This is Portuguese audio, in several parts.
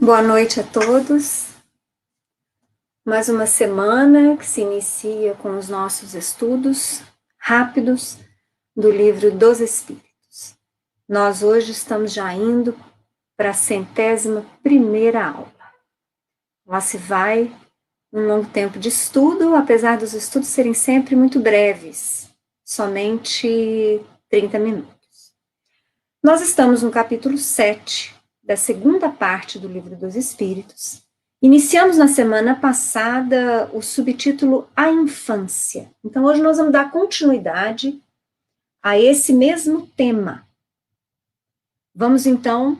Boa noite a todos. Mais uma semana que se inicia com os nossos estudos rápidos do Livro dos Espíritos. Nós hoje estamos já indo para a 101ª aula. Lá se vai um longo tempo de estudo, apesar dos estudos serem sempre muito breves, somente 30 minutos. Nós estamos no capítulo 7 da segunda parte do Livro dos Espíritos. Iniciamos na semana passada o subtítulo A Infância. Então, hoje nós vamos dar continuidade a esse mesmo tema. Vamos, então,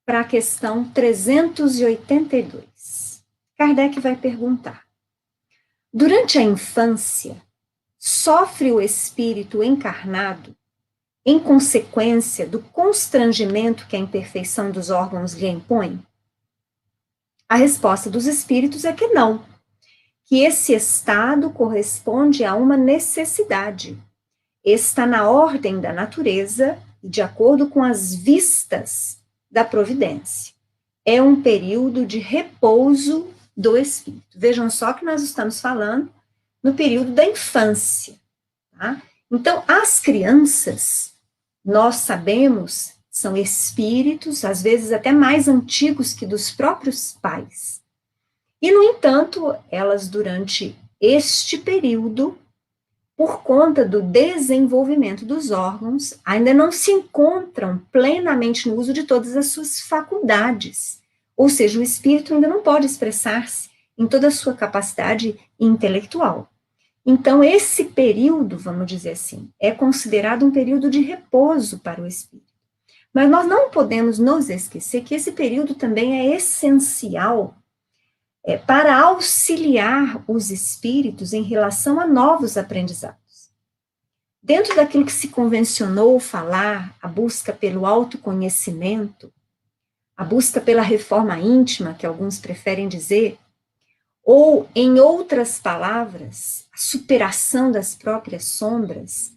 para a questão 382. Kardec vai perguntar: durante a infância, sofre o espírito encarnado em consequência do constrangimento que a imperfeição dos órgãos lhe impõe? A resposta dos espíritos é que não, que esse estado corresponde a uma necessidade. Está na ordem da natureza e de acordo com as vistas da providência. É um período de repouso do espírito. Vejam só que nós estamos falando no período da infância. Tá? Então, as crianças, nós sabemos, são espíritos, às vezes até mais antigos que dos próprios pais. E, no entanto, elas, durante este período, por conta do desenvolvimento dos órgãos, ainda não se encontram plenamente no uso de todas as suas faculdades. Ou seja, o espírito ainda não pode expressar-se em toda a sua capacidade intelectual. Então, esse período, vamos dizer assim, é considerado um período de repouso para o espírito. Mas nós não podemos nos esquecer que esse período também é essencial para auxiliar os espíritos em relação a novos aprendizados. Dentro daquilo que se convencionou falar, a busca pelo autoconhecimento, a busca pela reforma íntima, que alguns preferem dizer, ou, em outras palavras, a superação das próprias sombras,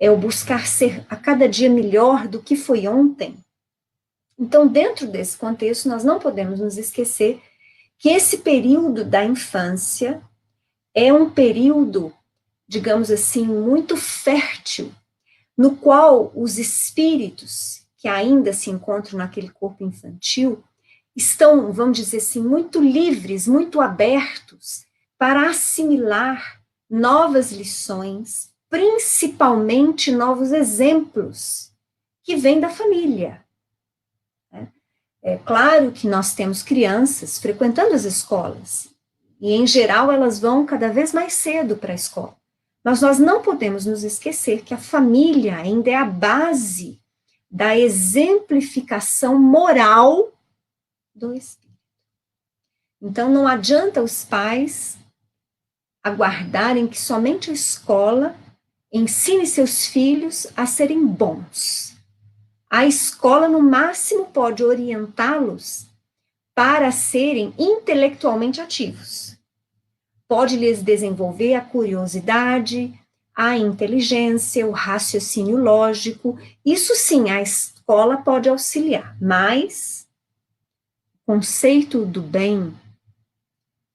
é o buscar ser a cada dia melhor do que foi ontem. Então, dentro desse contexto, nós não podemos nos esquecer que esse período da infância é um período, digamos assim, muito fértil, no qual os espíritos que ainda se encontram naquele corpo infantil estão, vamos dizer assim, muito livres, muito abertos para assimilar novas lições, principalmente novos exemplos que vêm da família. É claro que nós temos crianças frequentando as escolas, e em geral elas vão cada vez mais cedo para a escola. Mas nós não podemos nos esquecer que a família ainda é a base da exemplificação moral do espírito. Então, não adianta os pais aguardarem que somente a escola ensine seus filhos a serem bons. A escola, no máximo, pode orientá-los para serem intelectualmente ativos. Pode lhes desenvolver a curiosidade, a inteligência, o raciocínio lógico. Isso sim, a escola pode auxiliar, mas o conceito do bem,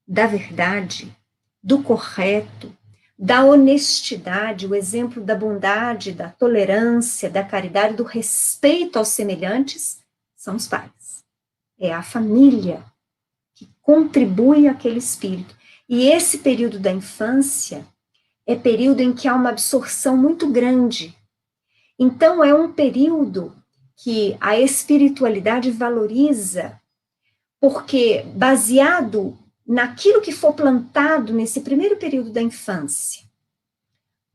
da verdade, do correto, da honestidade, o exemplo da bondade, da tolerância, da caridade, do respeito aos semelhantes, são os pais. É a família que contribui àquele espírito. E esse período da infância é período em que há uma absorção muito grande. Então, é um período que a espiritualidade valoriza, porque baseado naquilo que for plantado nesse primeiro período da infância,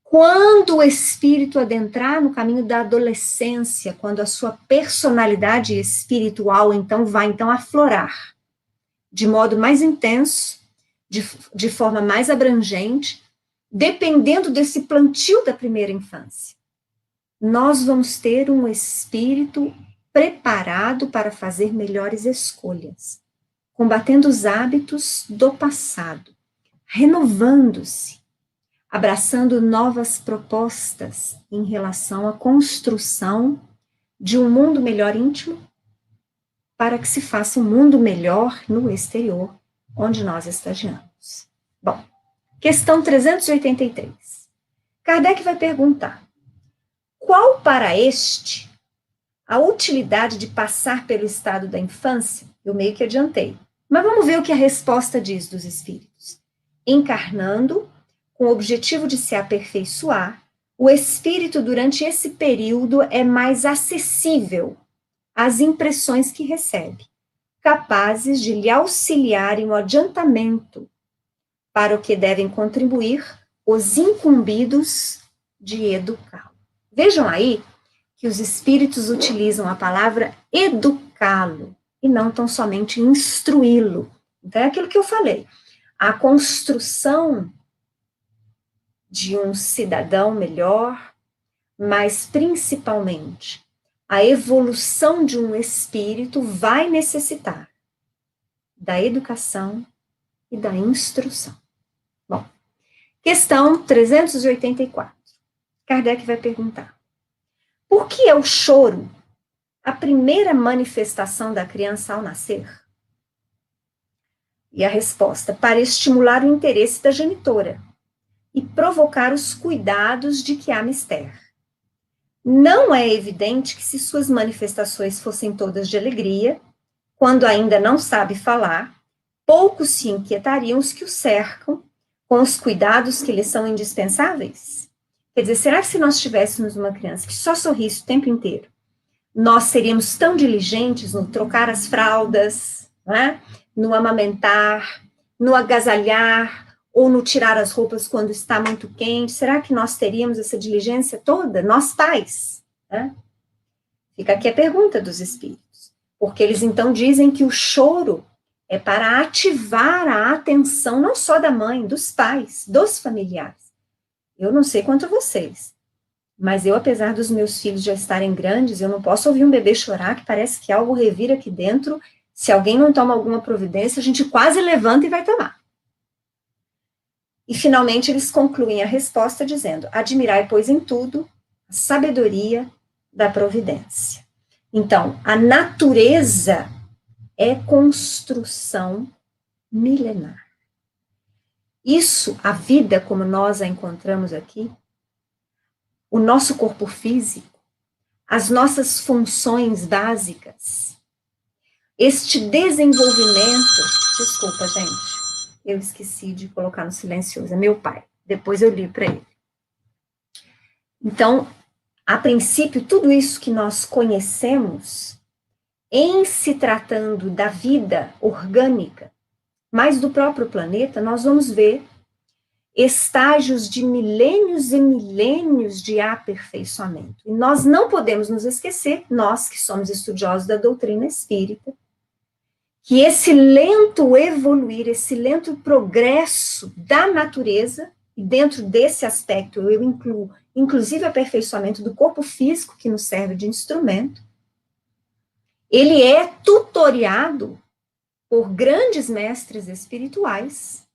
quando o espírito adentrar no caminho da adolescência, quando a sua personalidade espiritual então vai aflorar de modo mais intenso, de forma mais abrangente, dependendo desse plantio da primeira infância, nós vamos ter um espírito preparado para fazer melhores escolhas, combatendo os hábitos do passado, renovando-se, abraçando novas propostas em relação à construção de um mundo melhor íntimo para que se faça um mundo melhor no exterior, onde nós estagiamos. Bom, questão 383. Kardec vai perguntar: qual para este a utilidade de passar pelo estado da infância? Eu meio que adiantei. Mas vamos ver o que a resposta diz dos espíritos. Encarnando, com o objetivo de se aperfeiçoar, o espírito, durante esse período, é mais acessível às impressões que recebe, capazes de lhe auxiliarem no adiantamento para o que devem contribuir os incumbidos de educá-lo. Vejam aí que os espíritos utilizam a palavra educá-lo e não tão somente instruí-lo. Então, é aquilo que eu falei. A construção de um cidadão melhor, mas principalmente a evolução de um espírito vai necessitar da educação e da instrução. Bom, questão 384. Kardec vai perguntar: por que é o choro a primeira manifestação da criança ao nascer? E a resposta: para estimular o interesse da genitora e provocar os cuidados de que há mister. Não é evidente que, se suas manifestações fossem todas de alegria, quando ainda não sabe falar, poucos se inquietariam os que o cercam com os cuidados que lhes são indispensáveis? Quer dizer, será que se nós tivéssemos uma criança que só sorrisse o tempo inteiro, nós seríamos tão diligentes no trocar as fraldas, né? No amamentar, no agasalhar, ou no tirar as roupas quando está muito quente? Será que nós teríamos essa diligência toda? Nós pais, né? Fica aqui a pergunta dos espíritos, porque eles então dizem que o choro é para ativar a atenção não só da mãe, dos pais, dos familiares. Eu não sei quanto a vocês, mas eu, apesar dos meus filhos já estarem grandes, eu não posso ouvir um bebê chorar, que parece que algo revira aqui dentro. Se alguém não toma alguma providência, a gente quase levanta e vai tomar. E, finalmente, eles concluem a resposta dizendo: admirai, pois, em tudo a sabedoria da providência. Então, a natureza é construção milenar. Isso, a vida como nós a encontramos aqui, o nosso corpo físico, as nossas funções básicas, este desenvolvimento... Desculpa, gente. Eu esqueci de colocar no silencioso, é meu pai. Depois eu li para ele. Então, a princípio, tudo isso que nós conhecemos, em se tratando da vida orgânica, mas do próprio planeta, nós vamos ver estágios de milênios e milênios de aperfeiçoamento. E nós não podemos nos esquecer, nós que somos estudiosos da doutrina espírita, que esse lento evoluir, esse lento progresso da natureza, e dentro desse aspecto eu incluo, inclusive, o aperfeiçoamento do corpo físico, que nos serve de instrumento, ele é tutoriado por grandes mestres espirituais,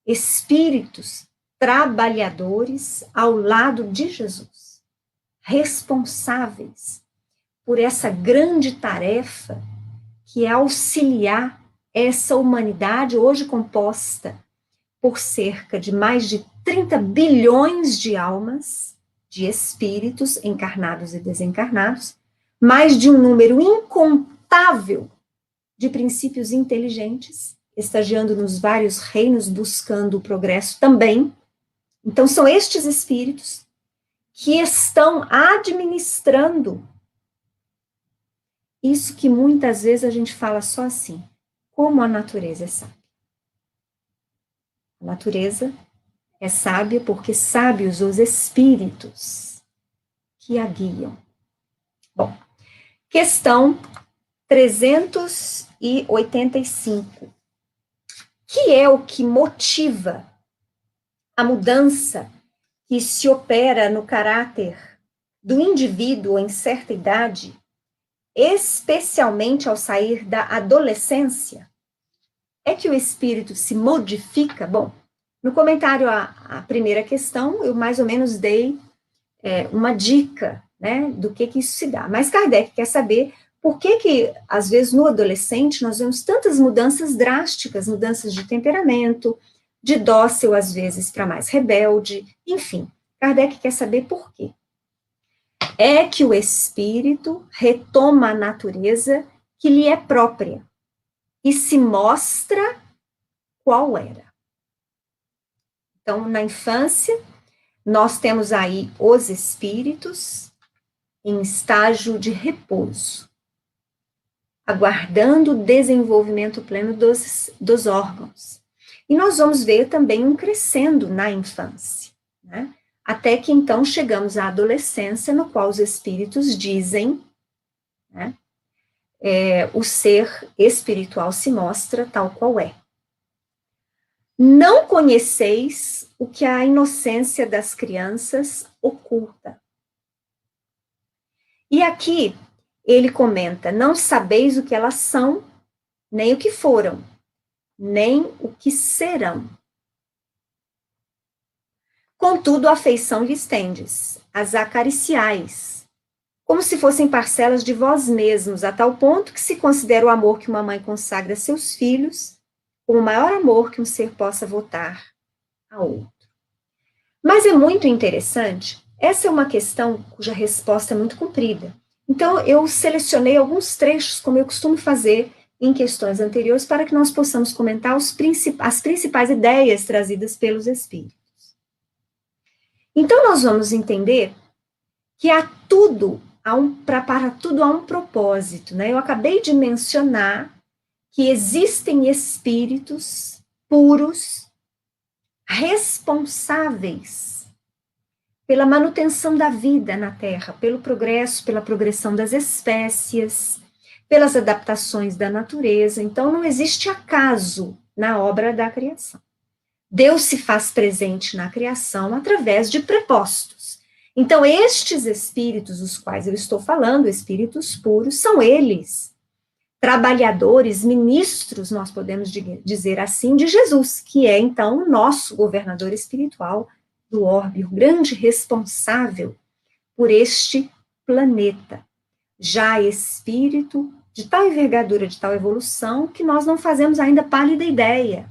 espíritos trabalhadores ao lado de Jesus, responsáveis por essa grande tarefa que é auxiliar essa humanidade hoje composta por cerca de mais de 30 bilhões de almas, de espíritos encarnados e desencarnados, mais de um número incontável de princípios inteligentes, estagiando nos vários reinos, buscando o progresso também. Então, são estes espíritos que estão administrando isso que muitas vezes a gente fala só assim: como a natureza é sábia. A natureza é sábia porque sábios os espíritos que a guiam. Bom, questão 385. Que é o que motiva a mudança que se opera no caráter do indivíduo em certa idade, especialmente ao sair da adolescência? É que o espírito se modifica? Bom, no comentário à primeira questão, eu mais ou menos dei uma dica, né, do que isso se dá. Mas Kardec quer saber por que, às vezes, no adolescente, nós vemos tantas mudanças drásticas, mudanças de temperamento, de dócil, às vezes, para mais rebelde, enfim. Kardec quer saber por quê. É que o espírito retoma a natureza que lhe é própria e se mostra qual era. Então, na infância, nós temos aí os espíritos em estágio de repouso, aguardando o desenvolvimento pleno dos órgãos. E nós vamos ver também um crescendo na infância, né? Até que então chegamos à adolescência, no qual os espíritos dizem, né, o ser espiritual se mostra tal qual é. Não conheceis o que a inocência das crianças oculta. E aqui ele comenta, não sabeis o que elas são, nem o que foram, nem o que serão. Contudo, a afeição lhes tendes, as acariciais, como se fossem parcelas de vós mesmos, a tal ponto que se considera o amor que uma mãe consagra a seus filhos como o maior amor que um ser possa votar a outro. Mas é muito interessante, essa é uma questão cuja resposta é muito comprida. Então, eu selecionei alguns trechos, como eu costumo fazer em questões anteriores, para que nós possamos comentar as principais ideias trazidas pelos espíritos. Então, nós vamos entender que para tudo há um propósito, né? Eu acabei de mencionar que existem espíritos puros, responsáveis pela manutenção da vida na Terra, pelo progresso, pela progressão das espécies, pelas adaptações da natureza. Então, não existe acaso na obra da criação. Deus se faz presente na criação através de prepostos. Então, estes espíritos, os quais eu estou falando, espíritos puros, são eles, trabalhadores, ministros, nós podemos dizer assim, de Jesus, que é, então, o nosso governador espiritual do orbe, o grande responsável por este planeta. Já espírito de tal envergadura, de tal evolução, que nós não fazemos ainda pálida ideia,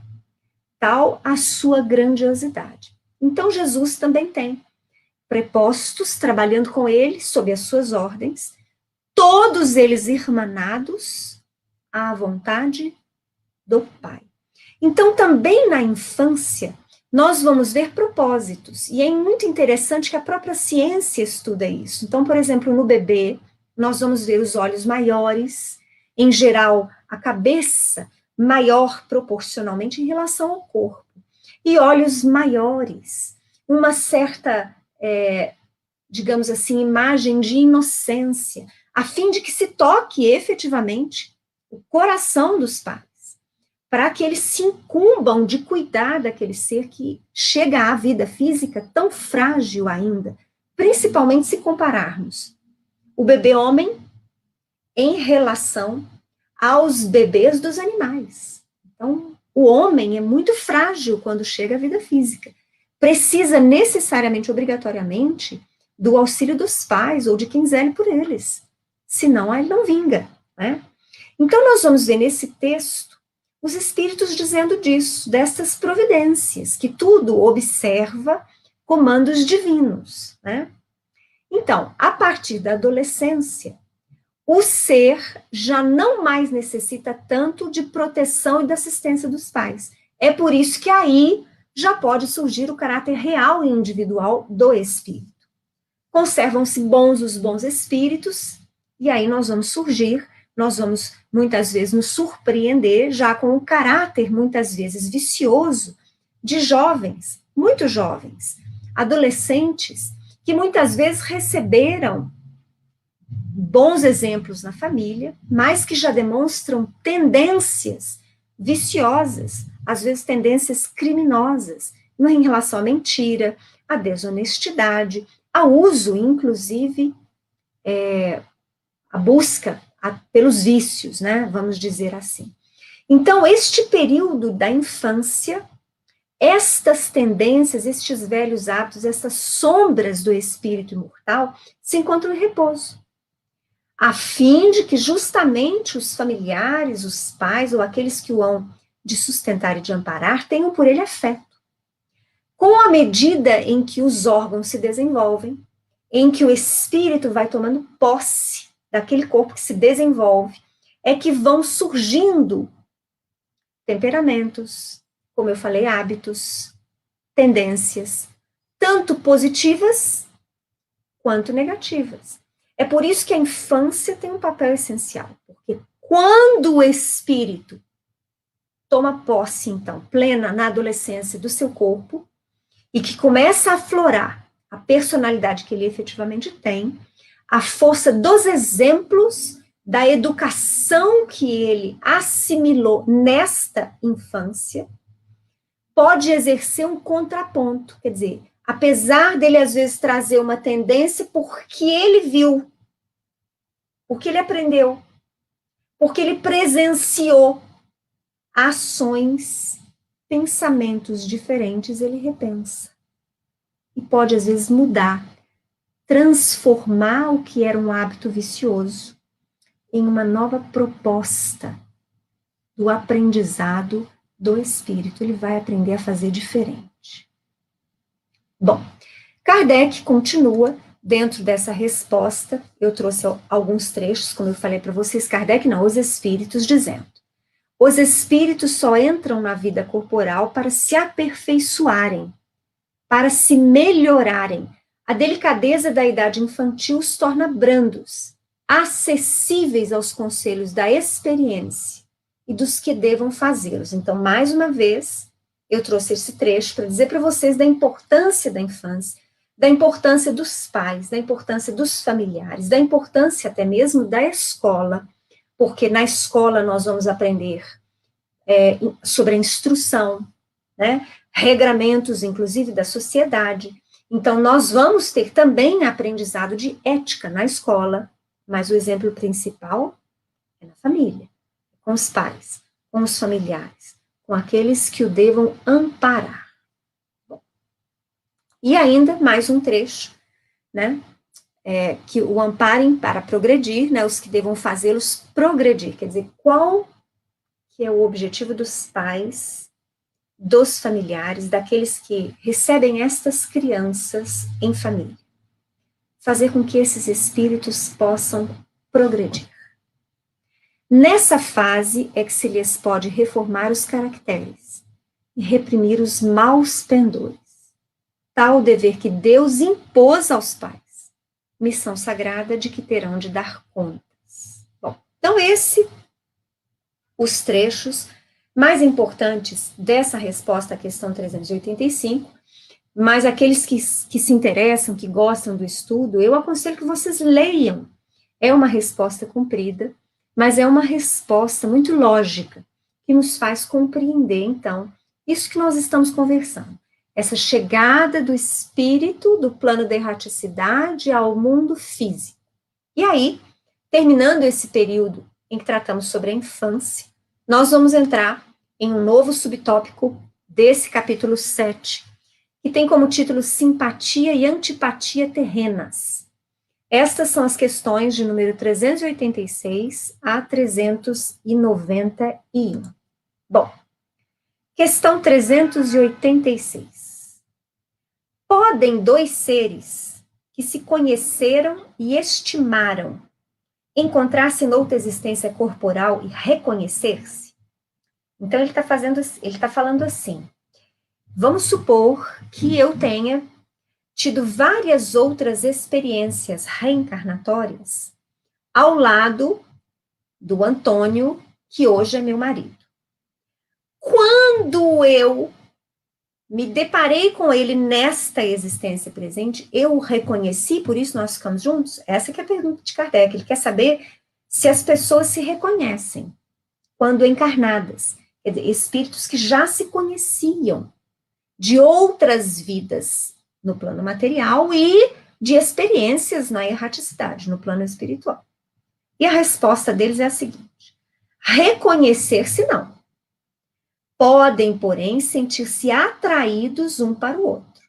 tal a sua grandiosidade. Então, Jesus também tem prepostos, trabalhando com ele, sob as suas ordens, todos eles irmanados à vontade do Pai. Então, também na infância, nós vamos ver propósitos, e é muito interessante que a própria ciência estuda isso. Então, por exemplo, no bebê, nós vamos ver os olhos maiores, em geral, a cabeça maior proporcionalmente em relação ao corpo, e olhos maiores, uma certa, digamos assim, imagem de inocência, a fim de que se toque efetivamente o coração dos pais, para que eles se incumbam de cuidar daquele ser que chega à vida física tão frágil ainda, principalmente se compararmos o bebê homem em relação aos bebês dos animais. Então, o homem é muito frágil quando chega à vida física. Precisa necessariamente, obrigatoriamente, do auxílio dos pais ou de quem zele por eles. Senão, ele não vinga, né? Então, nós vamos ver nesse texto os espíritos dizendo disso, dessas providências, que tudo observa comandos divinos, né? Então, a partir da adolescência, o ser já não mais necessita tanto de proteção e da assistência dos pais. É por isso que aí já pode surgir o caráter real e individual do espírito. Conservam-se os bons espíritos, e aí nós vamos muitas vezes nos surpreender já com o caráter, muitas vezes vicioso, de jovens, muito jovens, adolescentes, que muitas vezes receberam bons exemplos na família, mas que já demonstram tendências viciosas, às vezes tendências criminosas, em relação à mentira, à desonestidade, ao uso, inclusive, a busca pelos vícios, né, vamos dizer assim. Então, este período da infância, estas tendências, estes velhos hábitos, essas sombras do espírito imortal, se encontram em repouso. a fim de que justamente os familiares, os pais ou aqueles que o hão de sustentar e de amparar tenham por ele afeto. Com a medida em que os órgãos se desenvolvem, em que o espírito vai tomando posse daquele corpo que se desenvolve, é que vão surgindo temperamentos, como eu falei, hábitos, tendências, tanto positivas quanto negativas. É por isso que a infância tem um papel essencial, porque quando o espírito toma posse, então, plena na adolescência do seu corpo, e que começa a aflorar a personalidade que ele efetivamente tem, a força dos exemplos, da educação que ele assimilou nesta infância, pode exercer um contraponto, quer dizer, apesar dele às vezes trazer uma tendência porque ele viu, porque ele aprendeu, porque ele presenciou ações, pensamentos diferentes, ele repensa. E pode às vezes mudar, transformar o que era um hábito vicioso em uma nova proposta do aprendizado do espírito. Ele vai aprender a fazer diferente. Bom, Kardec continua dentro dessa resposta. Eu trouxe alguns trechos, como eu falei para vocês. Kardec não, os espíritos, dizendo: os espíritos só entram na vida corporal para se aperfeiçoarem, para se melhorarem. A delicadeza da idade infantil os torna brandos, acessíveis aos conselhos da experiência e dos que devam fazê-los. Então, mais uma vez, eu trouxe esse trecho para dizer para vocês da importância da infância, da importância dos pais, da importância dos familiares, da importância até mesmo da escola, porque na escola nós vamos aprender sobre a instrução, né? Regramentos, inclusive, da sociedade. Então, nós vamos ter também aprendizado de ética na escola, mas o exemplo principal é na família, com os pais, com os familiares, com aqueles que o devam amparar. Bom, e ainda mais um trecho, né? Que o amparem para progredir, né? Os que devam fazê-los progredir. Quer dizer, qual que é o objetivo dos pais, dos familiares, daqueles que recebem estas crianças em família? Fazer com que esses espíritos possam progredir. Nessa fase é que se lhes pode reformar os caracteres e reprimir os maus pendores. Tal o dever que Deus impôs aos pais, missão sagrada de que terão de dar contas. Bom, então os trechos mais importantes dessa resposta à questão 385, mas aqueles que se interessam, que gostam do estudo, eu aconselho que vocês leiam. É uma resposta comprida, mas é uma resposta muito lógica, que nos faz compreender, então, isso que nós estamos conversando. Essa chegada do espírito do plano da erraticidade ao mundo físico. E aí, terminando esse período em que tratamos sobre a infância, nós vamos entrar em um novo subtópico desse capítulo 7, que tem como título Simpatia e Antipatia Terrenas. Estas são as questões de número 386 a 391. Bom, questão 386. Podem dois seres que se conheceram e estimaram encontrar-se noutra existência corporal e reconhecer-se? Então, ele está falando assim: vamos supor que eu tenha tido várias outras experiências reencarnatórias ao lado do Antônio, que hoje é meu marido. Quando eu me deparei com ele nesta existência presente, eu o reconheci, por isso nós ficamos juntos? Essa que é a pergunta de Kardec. Ele quer saber se as pessoas se reconhecem quando encarnadas. Quer dizer, espíritos que já se conheciam de outras vidas no plano material e de experiências na erraticidade, no plano espiritual. E a resposta deles é a seguinte: reconhecer-se não. Podem, porém, sentir-se atraídos um para o outro.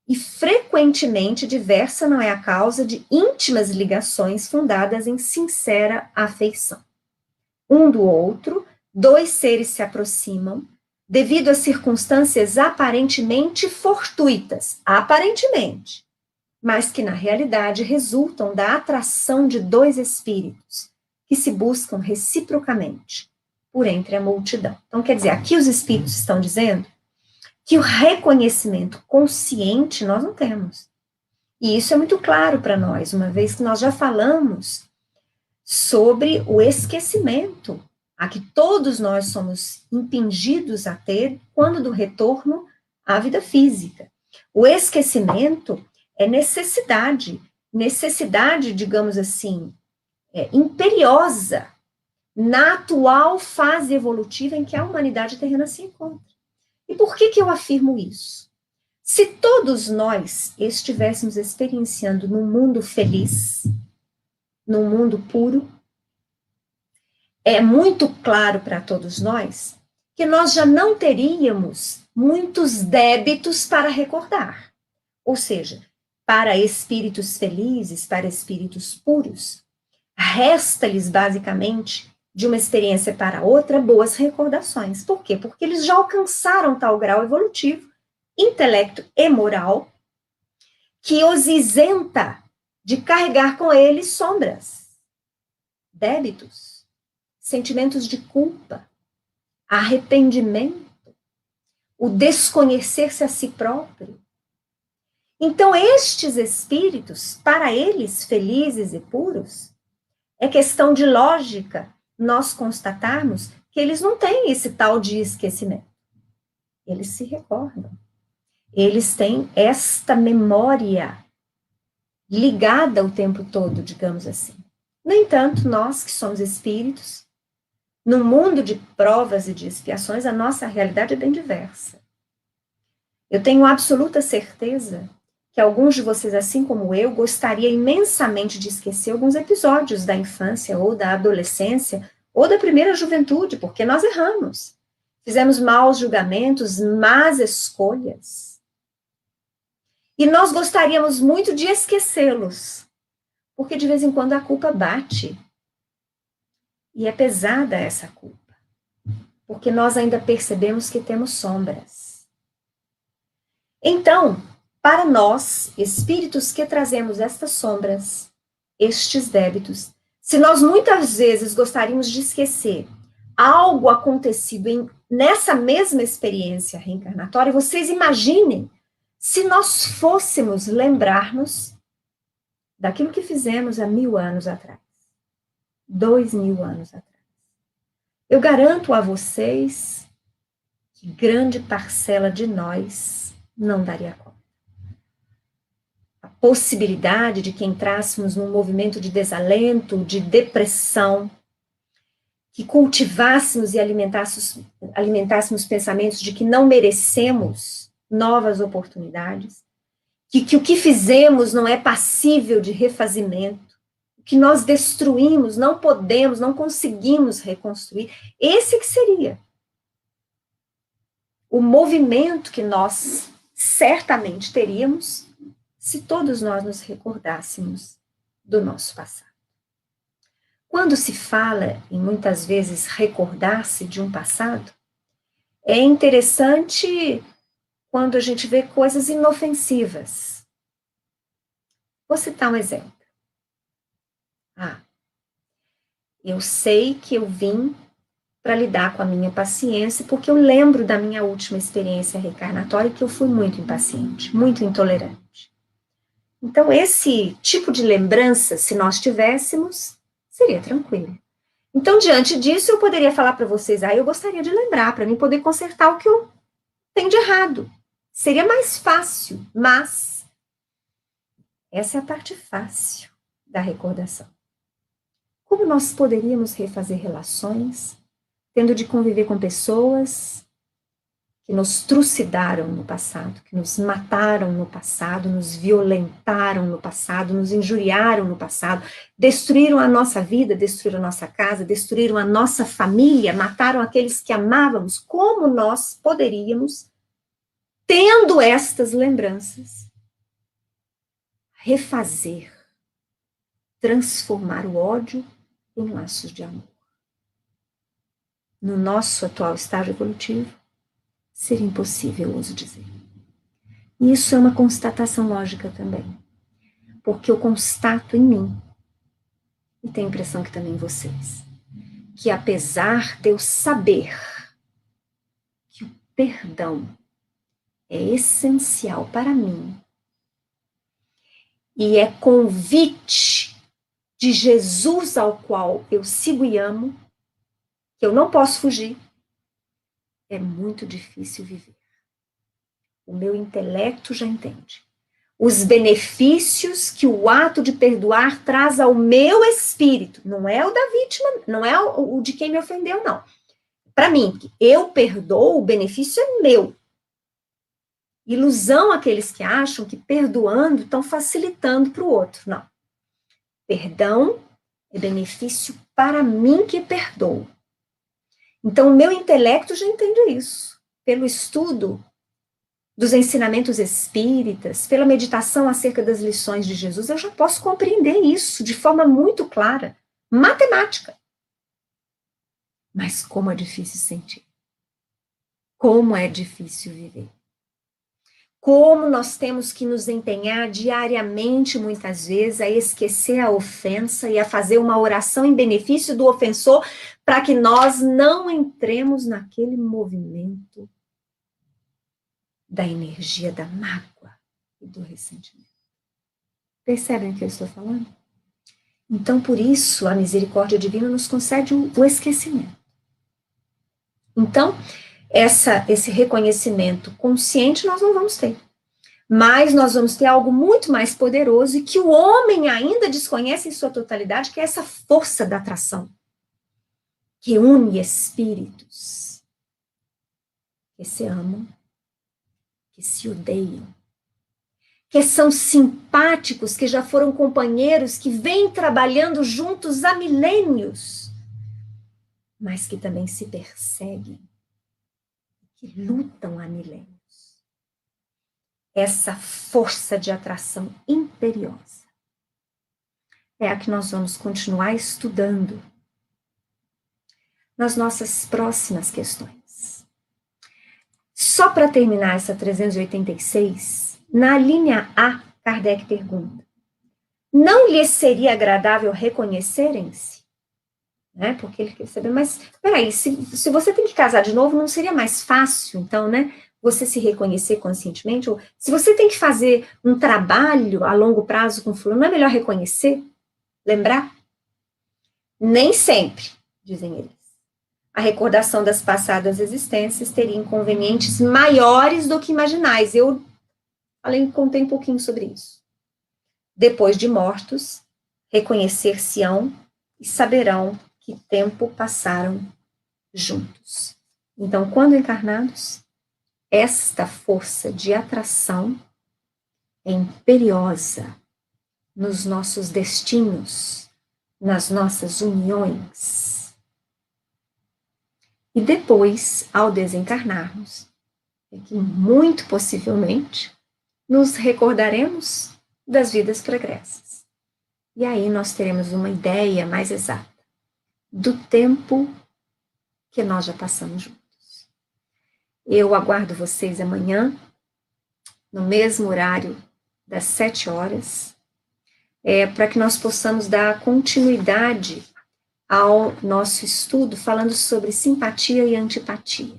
e frequentemente diversa não é a causa de íntimas ligações fundadas em sincera afeição. Um do outro, dois seres se aproximam devido a circunstâncias aparentemente fortuitas, aparentemente, mas que na realidade resultam da atração de dois espíritos que se buscam reciprocamente por entre a multidão. Então, quer dizer, aqui os espíritos estão dizendo que o reconhecimento consciente nós não temos. E isso é muito claro para nós, uma vez que nós já falamos sobre o esquecimento, a que todos nós somos impingidos a ter quando do retorno à vida física. O esquecimento é necessidade, digamos assim, imperiosa na atual fase evolutiva em que a humanidade terrena se encontra. E por que eu afirmo isso? Se todos nós estivéssemos experienciando num mundo feliz, num mundo puro, é muito claro para todos nós que nós já não teríamos muitos débitos para recordar. Ou seja, para espíritos felizes, para espíritos puros, resta-lhes basicamente de uma experiência para outra, boas recordações. Por quê? Porque eles já alcançaram tal grau evolutivo, intelecto e moral, que os isenta de carregar com eles sombras, débitos, sentimentos de culpa, arrependimento, o desconhecer-se a si próprio. Então, estes espíritos, para eles felizes e puros, é questão de lógica nós constatarmos que eles não têm esse tal de esquecimento. Eles se recordam. Eles têm esta memória ligada o tempo todo, digamos assim. No entanto, nós que somos espíritos, no mundo de provas e de expiações, a nossa realidade é bem diversa. Eu tenho absoluta certeza que alguns de vocês, assim como eu, gostaria imensamente de esquecer alguns episódios da infância ou da adolescência ou da primeira juventude, porque nós erramos. Fizemos maus julgamentos, más escolhas. E nós gostaríamos muito de esquecê-los, porque de vez em quando a culpa bate. E é pesada essa culpa, porque nós ainda percebemos que temos sombras. Então, para nós, espíritos que trazemos estas sombras, estes débitos, se nós muitas vezes gostaríamos de esquecer algo acontecido nessa mesma experiência reencarnatória, vocês imaginem se nós fôssemos lembrar-nos daquilo que fizemos há 1000 anos atrás, 2000 anos atrás. Eu garanto a vocês que grande parcela de nós não daria conta. A possibilidade de que entrássemos num movimento de desalento, de depressão, que cultivássemos e alimentássemos pensamentos de que não merecemos novas oportunidades, que o que fizemos não é passível de refazimento, o que nós destruímos não podemos, não conseguimos reconstruir. Esse que seria o movimento que nós certamente teríamos se todos nós nos recordássemos do nosso passado. Quando se fala em muitas vezes recordar-se de um passado, é interessante quando a gente vê coisas inofensivas. Vou citar um exemplo. Eu sei que eu vim para lidar com a minha paciência, porque eu lembro da minha última experiência reencarnatória que eu fui muito impaciente, muito intolerante. Então, esse tipo de lembrança, se nós tivéssemos, seria tranquilo. Então, diante disso, eu poderia falar para vocês, eu gostaria de lembrar, para mim poder consertar o que eu tenho de errado. Seria mais fácil, mas essa é a parte fácil da recordação. Como nós poderíamos refazer relações, tendo de conviver com pessoas que nos trucidaram no passado, que nos mataram no passado, nos violentaram no passado, nos injuriaram no passado, destruíram a nossa vida, destruíram a nossa casa, destruíram a nossa família, mataram aqueles que amávamos. Como nós poderíamos, tendo estas lembranças, refazer, transformar o ódio em laços de amor. No nosso atual estágio evolutivo, seria impossível, ouso dizer. E isso é uma constatação lógica também, porque eu constato em mim, e tenho a impressão que também em vocês, que apesar de eu saber que o perdão é essencial para mim, e é convite de Jesus ao qual eu sigo e amo, que eu não posso fugir, é muito difícil viver. O meu intelecto já entende. Os benefícios que o ato de perdoar traz ao meu espírito, não é o da vítima, não é o de quem me ofendeu, não. Para mim, eu perdoo, o benefício é meu. Ilusão aqueles que acham que perdoando estão facilitando para o outro. Não. Perdão é benefício para mim que perdoo. Então, o meu intelecto já entende isso. Pelo estudo dos ensinamentos espíritas, pela meditação acerca das lições de Jesus, eu já posso compreender isso de forma muito clara, matemática. Mas como é difícil sentir. Como é difícil viver. Como nós temos que nos empenhar diariamente, muitas vezes, a esquecer a ofensa e a fazer uma oração em benefício do ofensor, para que nós não entremos naquele movimento da energia da mágoa e do ressentimento. Percebem o que eu estou falando? Então, por isso, a misericórdia divina nos concede o esquecimento. Então, esse reconhecimento consciente nós não vamos ter. Mas nós vamos ter algo muito mais poderoso e que o homem ainda desconhece em sua totalidade, que é essa força da atração, que une espíritos que se amam, que se odeiam, que são simpáticos, que já foram companheiros, que vêm trabalhando juntos há milênios, mas que também se perseguem, que lutam há milênios. Essa força de atração imperiosa é a que nós vamos continuar estudando nas nossas próximas questões. Só para terminar essa 386, na linha A, Kardec pergunta: não lhes seria agradável reconhecerem-se? Né? Porque ele quer saber, mas peraí, se você tem que casar de novo, não seria mais fácil, então, né? Você se reconhecer conscientemente? Ou se você tem que fazer um trabalho a longo prazo com fulano, não é melhor reconhecer? Lembrar? Nem sempre, dizem eles. A recordação das passadas existências teria inconvenientes maiores do que imaginais. Eu contei um pouquinho sobre isso. Depois de mortos, reconhecer-se-ão e saberão que tempo passaram juntos. Então, quando encarnados, esta força de atração é imperiosa nos nossos destinos, nas nossas uniões. E depois, ao desencarnarmos, é que muito possivelmente nos recordaremos das vidas pregressas. E aí nós teremos uma ideia mais exata do tempo que nós já passamos juntos. Eu aguardo vocês amanhã, no mesmo horário das 7 horas, para que nós possamos dar continuidade ao nosso estudo falando sobre simpatia e antipatia.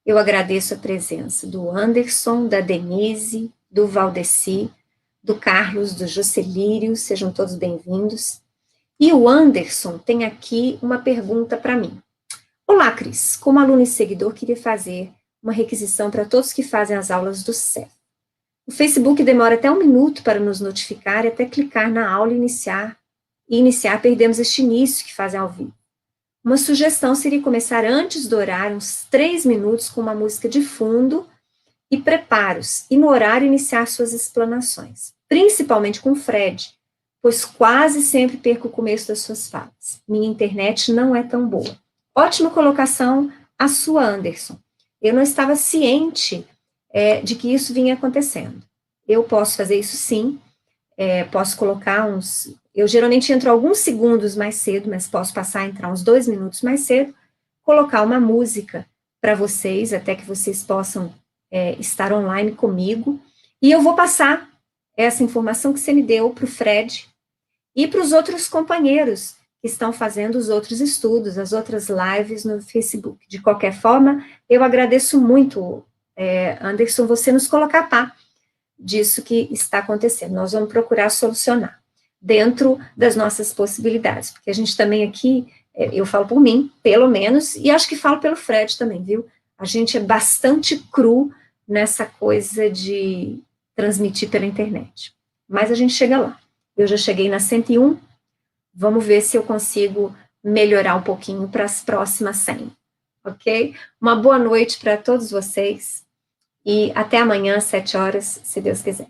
Eu agradeço a presença do Anderson, da Denise, do Valdeci, do Carlos, do Juscelírio, sejam todos bem-vindos. E o Anderson tem aqui uma pergunta para mim. Olá, Cris, como aluno e seguidor, queria fazer uma requisição para todos que fazem as aulas do CEF. O Facebook demora até 1 minuto para nos notificar e até clicar na aula e iniciar perdemos este início que fazem ao vivo. Uma sugestão seria começar antes do horário, uns 3 minutos, com uma música de fundo e preparos, e no horário iniciar suas explanações, principalmente com o Fred, pois quase sempre perco o começo das suas falas. Minha internet não é tão boa. Ótima colocação a sua, Anderson. Eu não estava ciente de que isso vinha acontecendo. Eu posso fazer isso sim. posso colocar eu geralmente entro alguns segundos mais cedo, mas posso passar a entrar uns 2 minutos mais cedo, colocar uma música para vocês, até que vocês possam estar online comigo, e eu vou passar essa informação que você me deu para o Fred e para os outros companheiros que estão fazendo os outros estudos, as outras lives no Facebook. De qualquer forma, eu agradeço muito, Anderson, você nos colocar a par disso que está acontecendo. Nós vamos procurar solucionar dentro das nossas possibilidades, porque a gente também aqui, eu falo por mim, pelo menos, e acho que falo pelo Fred também, viu? A gente é bastante cru nessa coisa de transmitir pela internet. Mas a gente chega lá. Eu já cheguei na 101, vamos ver se eu consigo melhorar um pouquinho para as próximas 100, ok? Uma boa noite para todos vocês e até amanhã, às 7 horas, se Deus quiser.